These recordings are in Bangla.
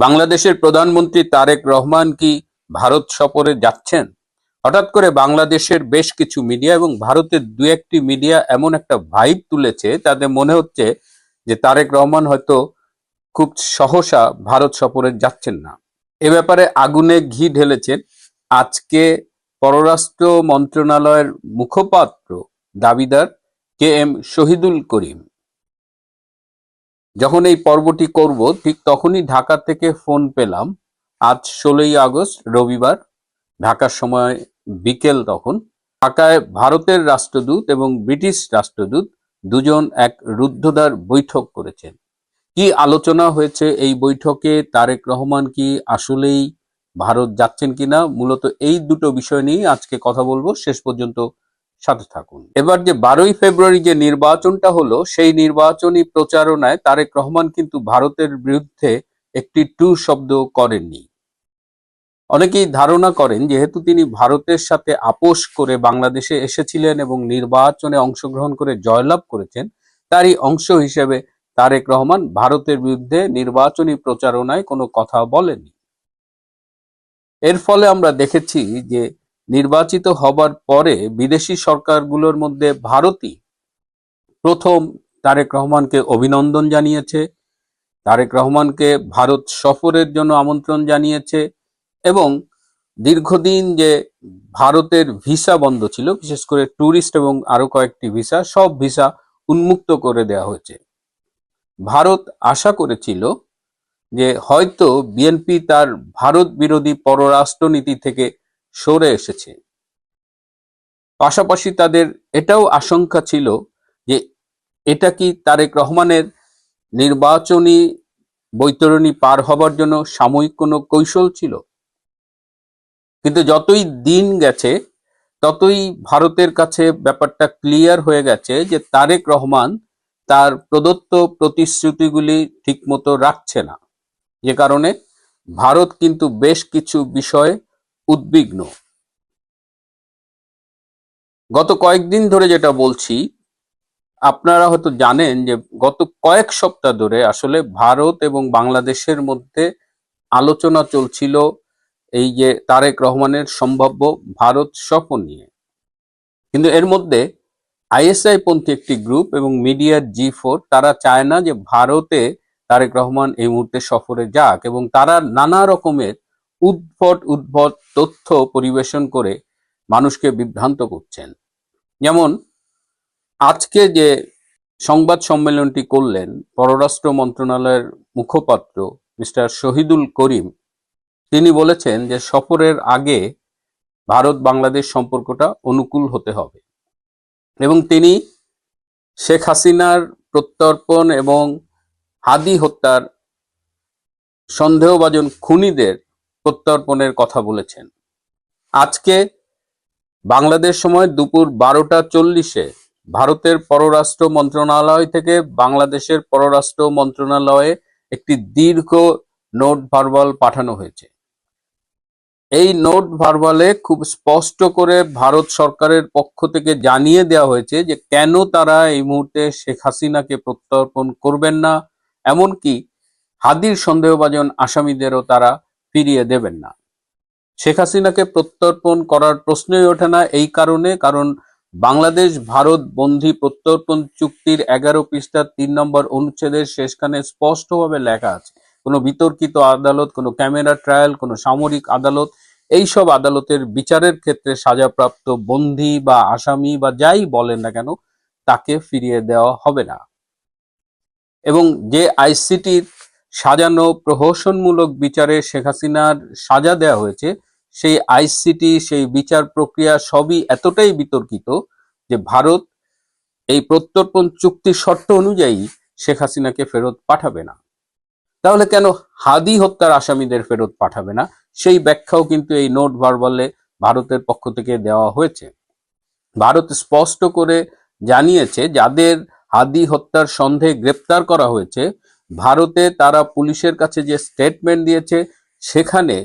বাংলাদেশের প্রধানমন্ত্রী তারেক রহমান কি ভারত সফরে যাচ্ছেন? হঠাৎ করে বাংলাদেশের বেশ কিছু মিডিয়া এবং ভারতের দু একটি মিডিয়া এমন একটা ভাইব তুলেছে, তাদের মনে হচ্ছে যে তারেক রহমান হয়তো খুব সহসা ভারত সফরে যাচ্ছেন না। এ ব্যাপারে আগুনে ঘি ঢেলেছেন আজকে পররাষ্ট্র মন্ত্রণালয়ের মুখপাত্র দাবিদার KM শহীদুল করিম। যখন এই পর্বটি করব ঠিক তখনই ঢাকা থেকে ফোন পেলাম। আজ 16ই আগস্ট রবিবার, ঢাকার সময় বিকেল তখন। ঢাকায় ভারতের রাষ্ট্রদূত এবং ব্রিটিশ রাষ্ট্রদূত দুজন এক রুদ্ধদ্বার বৈঠক করেছেন। কি আলোচনা হয়েছে এই বৈঠকে? তারেক রহমান কি আসলেই ভারত যাচ্ছেন কিনা? মূলত এই দুটো বিষয় নিয়ে আজকে কথা বলবো, শেষ পর্যন্ত সাথে থাকুন। এবার যে 12ই ফেব্রুয়ারি যে নির্বাচনটা হলো, সেই নির্বাচনী প্রচারণায় তারেক রহমান কিন্তু ভারতের বিরুদ্ধে একটি টু শব্দ করেননি। অনেকেই ধারণা করেন যেহেতু তিনি ভারতের সাথে আপোষ করে বাংলাদেশে এসেছিলেন এবং নির্বাচনে অংশগ্রহণ করে জয়লাভ করেছেন, তারই অংশ হিসেবে তারেক রহমান ভারতের বিরুদ্ধে নির্বাচনী প্রচারণায় কোনো কথা বলেননি। এর ফলে আমরা দেখেছি যে নির্বাচিত হবার পরে বিদেশি সরকারগুলোর মধ্যে ভারতই প্রথম তারেক রহমানকে অভিনন্দন জানিয়েছে, তারেক রহমানকে ভারত সফরের জন্য আমন্ত্রণ জানিয়েছে এবং দীর্ঘদিন যে ভারতের ভিসা বন্ধ ছিল, বিশেষ করে ট্যুরিস্ট এবং আরো কয়েকটি ভিসা, সব ভিসা উন্মুক্ত করে দেওয়া হয়েছে। ভারত আশা করেছিল যে হয়তো বিএনপি তার ভারত বিরোধী পররাষ্ট্রনীতি থেকে সরে এসেছে। পাশাপাশি তাদের এটাও আশঙ্কা ছিল যে এটা কি তারেক রহমানের নির্বাচনী বৈতরণী পার হবার জন্য সাময়িক কোনো কৌশল ছিল। কিন্তু যতই দিন গেছে ততই ভারতের কাছে ব্যাপারটা ক্লিয়ার হয়ে গেছে যে তারেক রহমান তার প্রদত্ত প্রতিশ্রুতিগুলি ঠিকমতো রাখছে না, যে কারণে ভারত কিন্তু বেশ কিছু বিষয়ে উদ্বিগ্ন। গত কয়েকদিন ধরে যেটা বলছি, আপনারা হয়তো জানেন যে গত কয়েক সপ্তাহ ধরে আসলে ভারত এবং বাংলাদেশের মধ্যে আলোচনা চলছিল এই যে তারেক রহমানের সম্ভাব্য ভারত সফর নিয়ে। কিন্তু এর মধ্যে ISI পন্থী একটি গ্রুপ এবং মিডিয়ার G4 তারা চায় না যে ভারতে তারেক রহমান এই মুহূর্তে সফরে যাক, এবং তারা নানা রকমের উদ্ভট তথ্য পরিবেশন করে মানুষকে বিভ্রান্ত করছেন। যেমন আজকে যে সংবাদ সম্মেলনটি করলেন পররাষ্ট্র মন্ত্রণালয়ের মুখপাত্র মিস্টার শহীদুল করিম, তিনি বলেছেন যে সফরের আগে ভারত বাংলাদেশ সম্পর্কটা অনুকূল হতে হবে এবং তিনি শেখ হাসিনার প্রত্যর্পণ এবং হাদি হত্যার সন্দেহভাজন খুনিদের প্রত্যর্পণের কথা বলেছেন। আজকে বাংলাদেশ সময় দুপুর 12টা 40-এ ভারতের পররাষ্ট্র মন্ত্রণালয় থেকে বাংলাদেশের পররাষ্ট্র মন্ত্রণালয়ে একটি দীর্ঘ নোট ভার্বাল পাঠানো হয়েছে। এই নোট ভার্বালে খুব স্পষ্ট করে ভারত সরকারের পক্ষ থেকে জানিয়ে দেওয়া হয়েছে যে কেন তারা এই মুহূর্তে শেখ হাসিনাকে প্রত্যর্পণ করবেন না, এমনকি হাদির সন্দেহভাজন আসামিদেরও তারা ফিরিয়ে দেবেন না। শেখ হাসিনাকে প্রত্যর্পণ করার প্রশ্নই ওঠে না এই কারণে, কারণ বাংলাদেশ ভারত বন্ধি প্রত্যর্পণ চুক্তির 11 পৃষ্ঠা 3 নম্বর অনুচ্ছেদের শেষখানে স্পষ্টভাবে লেখা আছে কোনো বিতর্কিত আদালত, কোনো ক্যামেরা ট্রায়াল, কোনো সামরিক আদালত, এইসব আদালতের বিচারের ক্ষেত্রে সাজাপ্রাপ্ত বন্দী বা আসামি বা যাই বলেন না কেন তাকে ফিরিয়ে দেওয়া হবে না। এবং যে আইসিটির সাজানো প্রহসনমূলক বিচারে শেখ হাসিনার সাজা দেওয়া হয়েছে, সেই আইসিটি, সেই বিচার প্রক্রিয়া সবই এতটাই বিতর্কিত যে ভারত এই প্রত্যর্পণ চুক্তির শর্ত অনুযায়ী শেখ হাসিনাকে ফেরত পাঠাবে না। তাহলে কেন হাদি হত্যার আসামিদের ফেরত পাঠাবে না, সেই ব্যাখ্যাও কিন্তু এই নোট ভার্বালে ভারতের পক্ষ থেকে দেওয়া হয়েছে। ভারত স্পষ্ট করে জানিয়েছে যাদের হাদি হত্যার সন্দেহে গ্রেপ্তার করা হয়েছে, ভারতে তারা পুলিশের কাছে যে স্টেটমেন্ট দিয়েছে সেখানে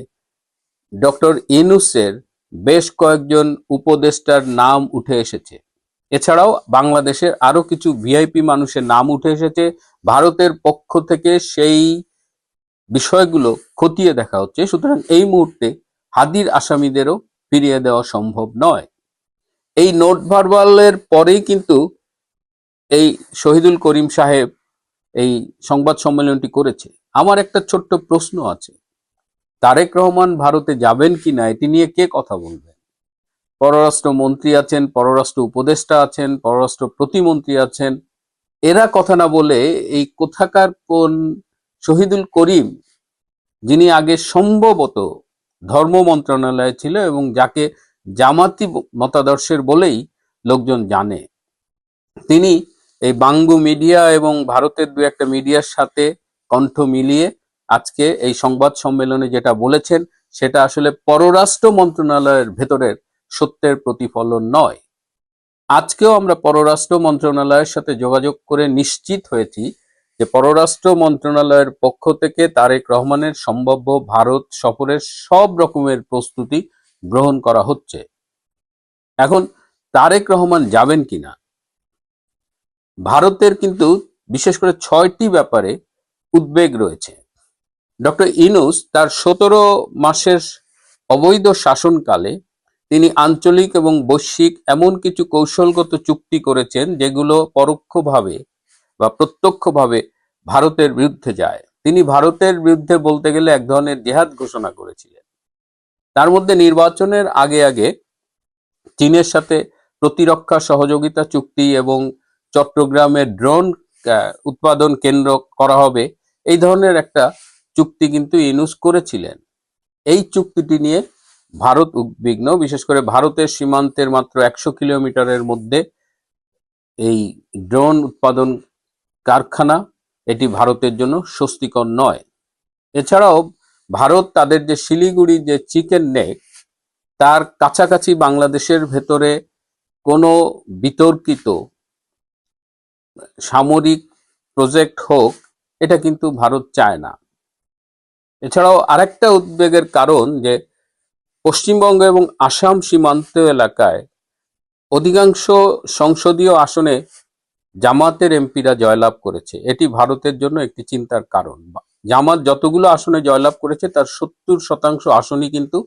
ডক্টর ইউনূসের বেশ কয়েকজন উপদেষ্টার নাম উঠে এসেছে। এছাড়াও বাংলাদেশের আরো কিছু ভিআইপি মানুষের নাম উঠে এসেছে। ভারতের পক্ষ থেকে সেই বিষয়গুলো খতিয়ে দেখা হচ্ছে। সুতরাং এই মুহূর্তে হাদির আসামিদেরও ফিরিয়ে দেওয়া সম্ভব নয়। এই নোট ভার্বালের পরেই কিন্তু এই শহীদুল করিম সাহেব এই সংবাদ সম্মেলনটি করেছে। আমার একটা ছোট্ট প্রশ্ন আছে, তারেক রহমান ভারতে যাবেন কিনা এটি নিয়ে কে কথা বলবেন? পররাষ্ট্র মন্ত্রী আছেন, পররাষ্ট্র উপদেষ্টা আছেন, পররাষ্ট্র প্রতিমন্ত্রী আছেন, এরা কথা না বলে এই কোথাকার কোন শহীদুল করিম, যিনি আগে সম্ভবত ধর্ম মন্ত্রণালয়ে ছিল এবং যাকে জামাতি মতাদর্শের বলেই লোকজন জানে, তিনি এই বাংগু মিডিয়া এবং ভারতের দু একটা মিডিয়ার সাথে কণ্ঠ মিলিয়ে আজকে এই সংবাদ সম্মেলনে যেটা বলেছেন সেটা আসলে পররাষ্ট্র মন্ত্রণালয়ের ভেতরের সত্যের প্রতিফলন নয়। আজকেও আমরা পররাষ্ট্র মন্ত্রণালয়ের সাথে যোগাযোগ করে নিশ্চিত হয়েছি যে পররাষ্ট্র মন্ত্রণালয়ের পক্ষ থেকে তারেক রহমানের সম্ভাব্য ভারত সফরের সব রকমের প্রস্তুতি গ্রহণ করা হচ্ছে। এখন তারেক রহমান যাবেন কিনা, ভারতের কিন্তু বিশেষ করে 6টি ব্যাপারে উদ্বেগ রয়েছে। ডক্টর ইউনূস তার 17 মাসের অবৈধ শাসনকালে তিনি আঞ্চলিক এবং বৈশ্বিক এমন কিছু কৌশলগত চুক্তি করেছেন যেগুলো পরোক্ষভাবে বা প্রত্যক্ষভাবে ভারতের বিরুদ্ধে যায়। তিনি ভারতের বিরুদ্ধে বলতে গেলে এক ধরনের জেহাদ ঘোষণা করেছিলেন। তার মধ্যে নির্বাচনের আগে আগে চীনের সাথে প্রতিরক্ষা সহযোগিতা চুক্তি এবং চট্টগ্রামে ড্রোন উৎপাদন কেন্দ্র করা হবে, এই ধরনের একটা চুক্তি কিন্তু ইউনূস করেছিলেন। এই চুক্তিটি নিয়ে ভারত উদ্বিগ্ন, বিশেষ করে ভারতের সীমান্তের মাত্র 100 কিলোমিটারের মধ্যে এই ড্রোন উৎপাদন কারখানা, এটি ভারতের জন্য স্বস্তিকর নয়। এছাড়াও ভারত তাদের যে শিলিগুড়ি যে চিকেন নেক, তার কাছাকাছি বাংলাদেশের ভেতরে কোনো বিতর্কিত সামরিক প্রজেক্ট হোক, এটা কিন্তু ভারত চায় না। এছাড়াও আরেকটা উদ্বেগের কারণ যে পশ্চিমবঙ্গ এবং আসাম সীমান্ত এলাকায় অধিকাংশ সংসদীয় আসনে জামাতের এমপিরা জয়লাভ করেছে। এটি ভারতের জন্য একটি চিন্তার কারণ। জামাত যতগুলো আসনে জয়লাভ করেছে তার 70% আসনই কিন্তু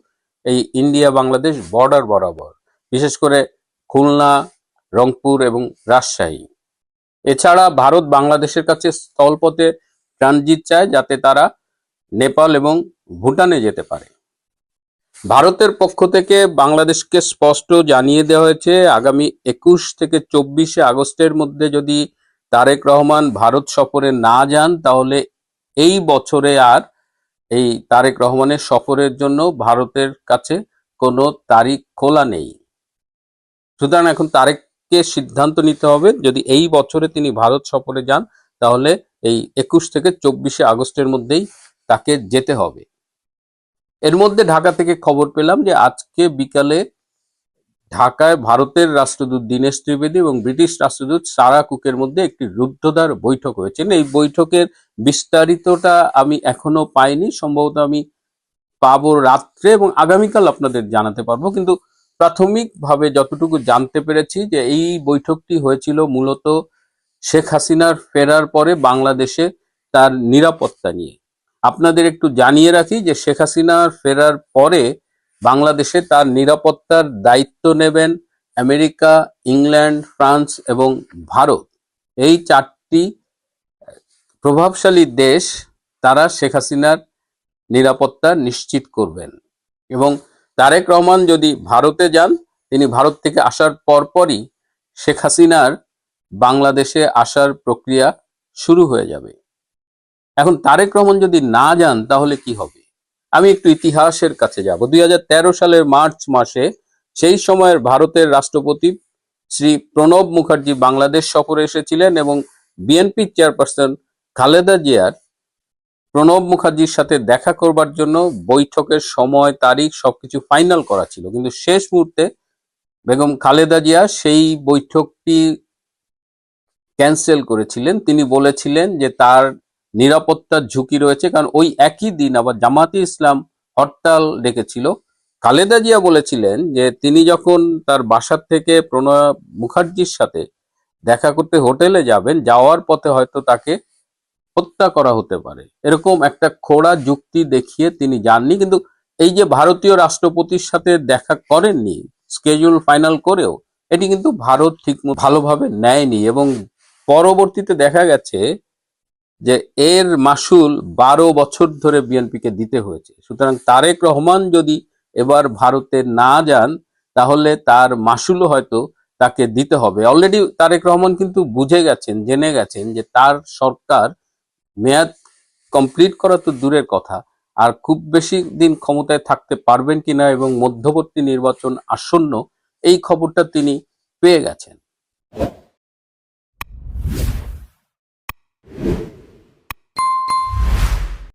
এই ইন্ডিয়া বাংলাদেশ বর্ডার বরাবর, বিশেষ করে খুলনা, রংপুর এবং রাজশাহী। এছাড়া ভারত বাংলাদেশের কাছে স্থলপথে ট্রানজিট চায় যাতে তারা নেপাল এবং ভুটানে যেতে পারে। ভারতের পক্ষ থেকে বাংলাদেশকে স্পষ্ট জানিয়ে দেওয়া হয়েছে আগামী 21 থেকে 24 আগস্টের মধ্যে যদি তারেক রহমান ভারত সফরে না যান তাহলে এই বছরে আর এই তারেক রহমানের সফরের জন্য ভারতের কাছে কোনো তারিখ খোলা নেই। সুতরাং এখন তারেককে সিদ্ধান্ত নিতে হবে, যদি এই বছরে তিনি ভারত সফরে যান তাহলে এই 21 থেকে 24 আগস্টের মধ্যেই তাকে যেতে হবে। এর মধ্যে ঢাকা থেকে খবর পেলাম যে আজকে বিকালে ঢাকায় ভারতের রাষ্ট্রদূত দীনেশ ত্রিবেদী এবং ব্রিটিশ রাষ্ট্রদূত সারা কুকের মধ্যে একটি রুদ্ধদ্বার বৈঠক হয়েছে। এই বৈঠকের বিস্তারিতটা আমি এখনো পাইনি, সম্ভবত আমি পাবো রাত্রে এবং আগামীকাল আপনাদের জানাতে পারবো। কিন্তু প্রাথমিকভাবে যতটুকু জানতে পেরেছি যে এই বৈঠকটি হয়েছিল মূলত শেখ হাসিনার ফেরার পরে বাংলাদেশে তার নিরাপত্তা নিয়ে। আপনাদের একটু জানিয়ে রাখি যে শেখ হাসিনার ফেরার পরে বাংলাদেশে তার নিরাপত্তার দায়িত্ব নেবেন আমেরিকা, ইংল্যান্ড, ফ্রান্স এবং ভারত। এই 4টি প্রভাবশালী দেশ তারা শেখ হাসিনার নিরাপত্তা নিশ্চিত করবেন। এবং তারেক রহমান যদি ভারতে যান, তিনি ভারত থেকে আসার পরপরই শেখ হাসিনার বাংলাদেশে আসার প্রক্রিয়া শুরু হয়ে যাবে। এখন তারেক রহমান যদি না যান তাহলে কি হবে? আমি একটু ইতিহাসের কাছে যাব। 2013 সালের মার্চ মাসে সেই সময়ের ভারতের রাষ্ট্রপতি শ্রী প্রণব মুখার্জি বাংলাদেশ সফরে এসেছিলেন এবং বিএনপি চেয়ারপারসন খালেদা জিয়ার প্রণব মুখার্জির সাথে দেখা করবার জন্য বৈঠকের সময়, তারিখ সবকিছু ফাইনাল করা ছিল, কিন্তু শেষ মুহূর্তে বেগম খালেদা জিয়া সেই বৈঠকটি ক্যান্সেল করেছিলেন। তিনি বলেছিলেন যে তার নিরাপত্তার ঝুঁকি রয়েছে, কারণ ওই একই দিন আবার জামাতে ইসলাম হরতাল ডেকেছিল। খালেদা জিয়া বলেছিলেন যে তিনি যখন তার বাসার থেকে প্রণব মুখার্জির সাথে দেখা করতে হোটেলে যাবেন, যাওয়ার পথে হয়তো তাকে হত্যা করা হতে পারে, এরকম একটা খোড়া যুক্তি দেখিয়ে তিনি যাননি। কিন্তু এই যে ভারতীয় রাষ্ট্রপতির সাথে দেখা করেননি স্কেডিউল ফাইনাল করেও, এটি কিন্তু ভারত ঠিক ভালোভাবে নেয়নি, এবং পরবর্তীতে দেখা গেছে যে এর মাসুল 12 বছর ধরে বিএনপিকে দিতে হয়েছে। সুতরাং তারেক রহমান যদি এবার ভারতে না যান, তাহলে তার মাসুলও হয়তো তাকে দিতে হবে। অলরেডি তারেক রহমান কিন্তু বুঝে গেছেন, জেনে গেছেন যে তার সরকার মেয়াদ কমপ্লিট করা তো দূরের কথা, আর খুব বেশি দিন ক্ষমতায় থাকতে পারবেন কিনা এবং মধ্যবর্তী নির্বাচন আসন্ন, এই খবরটা তিনি পেয়ে গেছেন।